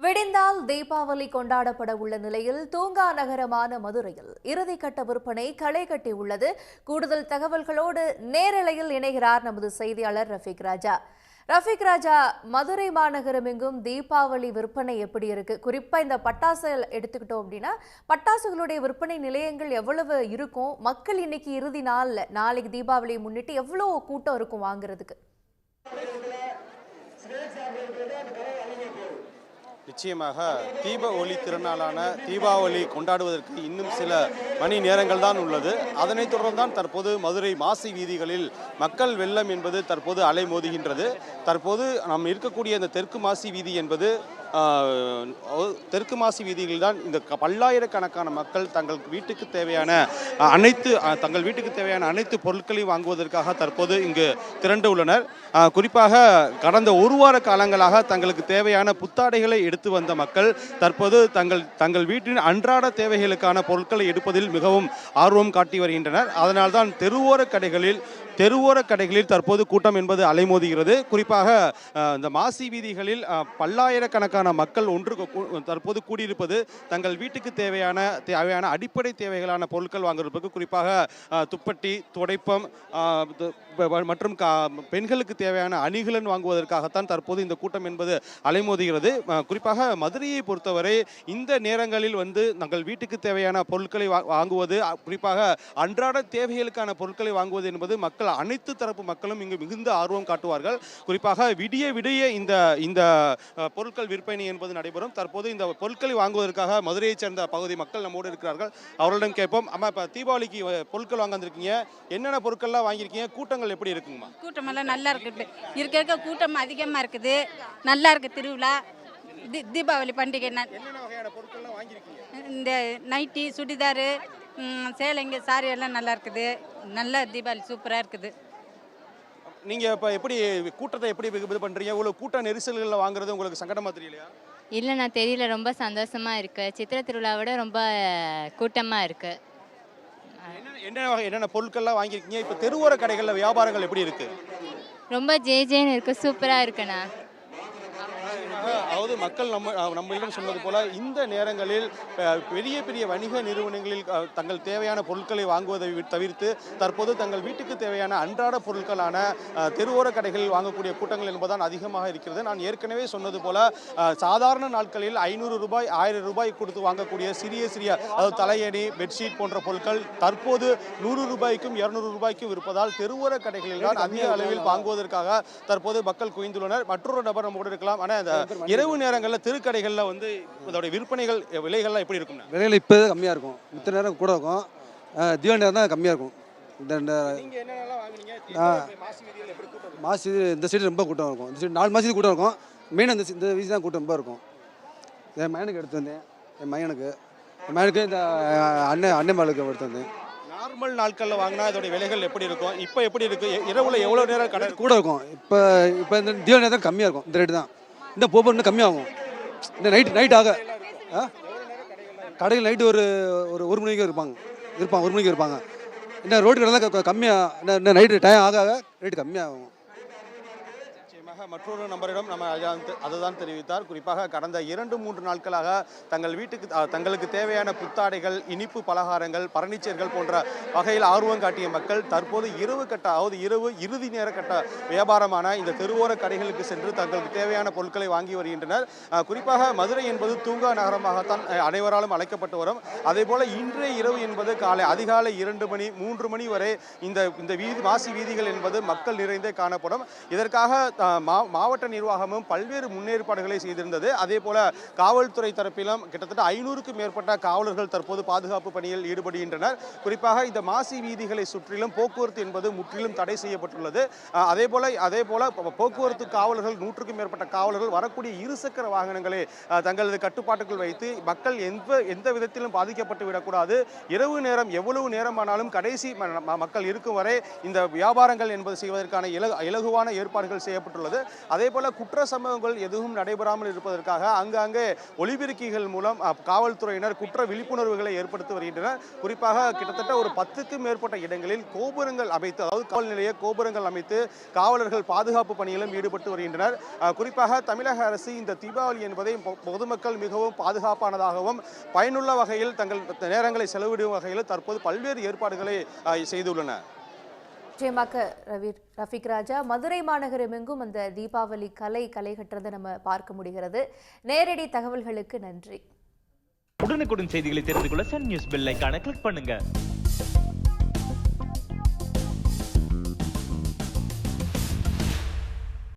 விடிந்தால் தீபாவளி கொண்டாடப்பட உள்ள நிலையில் தூங்கா நகரமான மதுரையில் இறுதிக்கட்ட விற்பனை களை கட்டி உள்ளது. கூடுதல் தகவல்களோடு நேரலையில் இணைகிறார் நமது செய்தியாளர் ரஃபீக் ராஜா. ரஃபீக் ராஜா, மதுரை மாநகரம் எங்கும் தீபாவளி விற்பனை எப்படி இருக்கு? குறிப்பா இந்த பட்டாசு எடுத்துக்கிட்டோம் அப்படின்னா பட்டாசுகளுடைய விற்பனை நிலையங்கள் எவ்வளவு இருக்கும்? மக்கள் இன்னைக்கு இறுதி நாள்ல நாளைக்கு தீபாவளியை முன்னிட்டு எவ்வளவு கூட்டம் இருக்கும் வாங்குறதுக்கு? நிச்சயமாக தீப ஒளி திருநாளான தீபாவளி கொண்டாடுவதற்கு இன்னும் சில மணி நேரங்கள் தான் உள்ளது. அதனைத் தொடர்ந்துதான் தற்போது மதுரை மாசி வீதிகளில் மக்கள் வெள்ளம் என்பது தற்போது அலைமோதுகின்றது. தற்போது நாம் இருக்கக்கூடிய இந்த தெற்கு மாசி வீதி என்பது தெற்கு மாசி வீதிகளில் தான் இந்த பல்லாயிரக்கணக்கான மக்கள் தங்கள் வீட்டுக்கு தேவையான அனைத்து பொருட்களையும் வாங்குவதற்காக தற்போது இங்கு திரண்டு உள்ளனர். குறிப்பாக கடந்த ஒரு வார காலங்களாக தங்களுக்கு தேவையான புத்தாடைகளை எடுத்து வந்த மக்கள் தற்போது தங்கள் வீட்டின் அன்றாட தேவைகளுக்கான பொருட்களை எடுப்பதில் மிகவும் ஆர்வம் காட்டி வருகின்றனர். அதனால்தான் தெருவோர கடைகளில் தற்போது கூட்டம் என்பது அலைமோதுகிறது. குறிப்பாக இந்த மாசி வீதிகளில் பல்லாயிரக்கணக்கான மக்கள் தற்போது கூடியிருப்பது தங்கள் வீட்டுக்கு தேவையான அடிப்படை தேவைகளான பொருட்கள் வாங்குவதற்கு, குறிப்பாக துப்பட்டி, துடைப்பம் மற்றும் பெண்களுக்கு தேவையான அணிகலன் வாங்குவதற்காகத்தான் தற்போது இந்த கூட்டம் என்பது அலைமோதுகிறது. குறிப்பாக மதுரையை பொறுத்தவரை இந்த நேரங்களில் தங்கள் வீட்டுக்கு தேவையான பொருட்களை வாங்குவது, குறிப்பாக அன்றாட தேவைகளுக்கான பொருட்களை வாங்குவது என்பது அனைத்து தரப்பு மக்களும் இங்கு மிகுந்த ஆர்வம் காட்டுவார்கள். குறிப்பாக விடிய இந்த பொருட்கள் விற்பனை என்பது நடைபெறும். தற்போது இந்த பொருட்களை வாங்குவதற்காக மதுரையைச் சேர்ந்த பகுதி மக்கள் நம்மோடு இருக்கிறார்கள். அவர்களிடம் கேட்போம். அம்மா, இப்போ தீபாவளிக்கு பொருட்கள் வாங்க வந்திருக்கீங்க, என்னென்ன பொருட்கள்லாம் வாங்கியிருக்கீங்க? கூட்டங்கள் எப்படி இருக்குங்கம்மா? கூட்டமெல்லாம் நல்லா இருக்குது. இருக்க கூட்டம் அதிகமாக இருக்குது. நல்லா இருக்கு திருவிழா. தீபாவளி பண்டிகை. என்னென்ன வகையான பொருட்கள்லாம் வாங்கியிருக்கீங்க? இந்த நைட்டி, சுடிதாரு, சேலைங்க, சாரி எல்லாம் நல்லா இருக்குது. நல்ல தீபாவளி சூப்பராக இருக்குது. நீங்கள் இப்போ எப்படி கூட்டத்தை எப்படி இது பண்ணுறீங்க? இவ்வளோ கூட்ட நெரிசல்களில் வாங்குறது உங்களுக்கு சங்கடமாக தெரியலையா? இல்லை, நான் தெரியல. ரொம்ப சந்தோஷமாக இருக்குது. சித்திரை திருவிழாவோட ரொம்ப கூட்டமாக இருக்குது. என்னென்ன பொருட்கள்லாம் வாங்கியிருக்கீங்க? இப்போ தெருவோர கடைகளில் வியாபாரங்கள் எப்படி இருக்குது? ரொம்ப ஜேன்னு இருக்குது. சூப்பராக இருக்குண்ணா. அதாவது மக்கள் நம்மளிடம் சொன்னது போல இந்த நேரங்களில் பெரிய வணிக நிறுவனங்களில் தங்கள் தேவையான பொருட்களை வாங்குவதை தவிர்த்து தற்போது தங்கள் வீட்டுக்கு தேவையான அன்றாட பொருட்களான தெருவோர கடைகளில் வாங்கக்கூடிய கூட்டங்கள் என்பதுதான் அதிகமாக இருக்கிறது. நான் ஏற்கனவே சொன்னது போல சாதாரண நாட்களில் 500 ரூபாய் 1000 ரூபாய் கொடுத்து வாங்கக்கூடிய சிறிய அதாவது தலையணி, பெட்ஷீட் போன்ற பொருட்கள் தற்போது 100 ரூபாய்க்கும் 200 ரூபாய்க்கும் இருப்பதால் தெருவோர கடைகளில் தான் அதிக அளவில் வாங்குவதற்காக தற்போது மக்கள் குவிந்துள்ளனர். மற்றொரு நபர் நம்மோடு இருக்கலாம். ஆனால் இந்த இரவு நேரங்களில் திருக்கடைகளில் இதோட விற்பனைகள் விலைகள்லாம் எப்படி இருக்கும்? விலைகள் இப்போ கம்மியாக இருக்கும். மித்த நேரம் கூட இருக்கும். தீபாவளி நேரம் தான் கம்மியாக இருக்கும். மாசி இந்த சைடு ரொம்ப கூட்டம் இருக்கும். இந்த சைடு 4 மாசி கூட்டம் இருக்கும். மெயின் இந்த வீதி தான் கூட்டம் ரொம்ப இருக்கும். என் மகனுக்கு எடுத்து வந்தேன். என் மகனுக்கு இந்த அண்ணன் மகளுக்கு எடுத்து வந்தேன். நார்மல் நாட்களில் வாங்கினா இதோட விலைகள் எப்படி இருக்கும்? இப்போ எப்படி இருக்கு? இரவுல எவ்வளோ நேரம் கடை கூட இருக்கும்? இப்போ இந்த தீபாவளி நேரம் தான் கம்மியாக இருக்கும். இந்த ரேட்டு தான். இந்த போப்போ இன்னும் கம்மியாகும். இந்த நைட் ஆக கடையில் நைட்டு ஒரு மணிக்கு இருப்பாங்க. 1 மணிக்கு இருப்பாங்க. இன்னும் ரோடு கடை தான் கம்மியாக. இன்னும் நைட்டு டைம் ஆக ரேட்டு கம்மியாகும். மற்றொரு நபரிடம் நம்ம அதுதான் தெரிவித்தார். குறிப்பாக கடந்த 2-3 நாட்களாக தங்களுக்கு தேவையான புத்தாடைகள், இனிப்பு பலகாரங்கள், பர்னிச்சர்கள் போன்ற வகையில் ஆர்வம் காட்டிய மக்கள் தற்போது இரவு இறுதி நேர கட்ட வியாபாரமான இந்த தெருவோர கடைகளுக்கு சென்று தங்களுக்கு தேவையான பொருட்களை வாங்கி வருகின்றனர். குறிப்பாக மதுரை என்பது தூங்கா நகரமாகத்தான் அனைவராலும் அழைக்கப்பட்டு வரும். அதே போல இன்றைய இரவு என்பது அதிகாலை 2 மணி 3 மணி வரை இந்த மாசி வீதிகள் என்பது மக்கள் நிறைந்தே காணப்படும். இதற்காக மாவட்ட நிர்வாகமும் பல்வேறு முன்னேற்பாடுகளை செய்திருந்தது. அதே போல காவல்துறை தரப்பிலும் கிட்டத்தட்ட 500க்கும் மேற்பட்ட காவலர்கள் தற்போது பாதுகாப்பு பணியில் ஈடுபடுகின்றனர். குறிப்பாக இந்த மாசி வீதிகளை சுற்றிலும் போக்குவரத்து என்பது முற்றிலும் தடை செய்யப்பட்டுள்ளது. அதே போல போக்குவரத்து காவலர்கள் 100க்கும் மேற்பட்ட காவலர்கள் வரக்கூடிய இருசக்கர வாகனங்களை தங்களது கட்டுப்பாட்டுக்குள் வைத்து மக்கள் எந்த விதத்திலும் பாதிக்கப்பட்டு விடக்கூடாது. இரவு நேரம் எவ்வளவு நேரமானாலும் கடைசி மக்கள் இருக்கும் வரை இந்த வியாபாரங்கள் என்பது செய்வதற்கான இலகுவான ஏற்பாடுகள் செய்யப்பட்டுள்ளது. வருகிறது. அதே போல குற்ற சம்பவங்கள் எதுவும் நடைபெறாமல் இருப்பதற்காக அங்கங்கே ஒலிபெருக்கிகள் மூலம் காவல்துறையினர் குற்ற விழிப்புணர்வுகளை ஏற்படுத்தி வருகின்றனர். குறிப்பாக கிட்டத்தட்ட ஒரு 10க்கும் மேற்பட்ட இடங்களில் கோபுரங்கள் அமைத்து, அதாவது காவல் நிலைய கோபுரங்கள் அமைத்து காவலர்கள் பாதுகாப்பு பணியிலும் ஈடுபட்டு வருகின்றனர். குறிப்பாக தமிழக அரசு இந்த தீபாவளி என்பதை பொதுமக்கள் மிகவும் பாதுகாப்பானதாகவும் பயனுள்ள வகையில் தங்கள் நேரங்களை செலவிடும் வகையில் தற்போது பல்வேறு ஏற்பாடுகளை செய்துள்ளனர். நிச்சயமாக ரஃபீக் ராஜா, மதுரை மாநகரம் எங்கும் அந்த தீபாவளி களை கட்டுறதை நம்ம பார்க்க முடிகிறது. நேரடி தகவல்களுக்கு நன்றி. உடனுக்குடன் செய்திகளை தெரிந்து கொள்ள சன் நியூஸ் பெல் ஐகானை கிளிக் பண்ணுங்க.